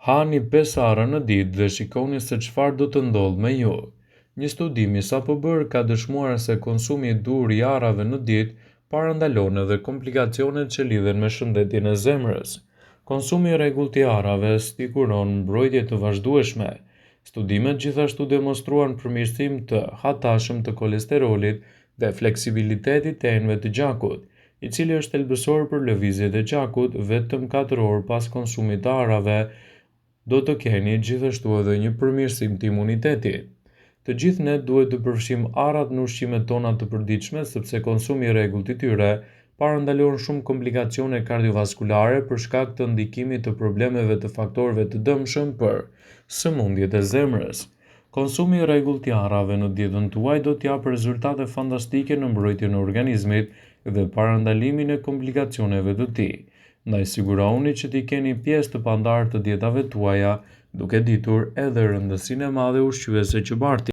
Hani 5 ara në ditë dhe shikoni se çfarë do të ndodhë me ju. Një studim i sapo bërë ka dëshmuar se konsumi i dur i arave në ditë parandalon edhe komplikacionet që lidhen me shëndetjen e zemrës. Konsumi i rregullt i arave siguron mbrojtje të vazhdueshme. Studimet gjithashtu demonstruan përmirësim të hatashëm të kolesterolit dhe fleksibilitetit të enëve të gjakut, i cili është thelbësor për lëvizjet e gjakut. Vetëm 4 orë pas konsumit të arave do të keni gjithashtu edhe një përmirësim të imunitetit. Të gjithë ne duhet të përfshijmë arrat në ushqimet tona të përditshme sepse konsumi i rregullt i tyre parandalon shumë komplikacione kardiovaskulare për shkak të ndikimit të problemeve të faktorëve të dëmshëm për sëmundjet e zemrës. Konsumi i rregullt i arrave në dietën tuaj do t'japë rezultate fantastike në mbrojtjen e organizmit dhe parandalimin e komplikacioneve të tij. Ndaj sigurohuni që t'i keni pjesë të pandarë të dietave tuaja, duke ditur edhe rëndësinë e madhe ushqyese që bartin.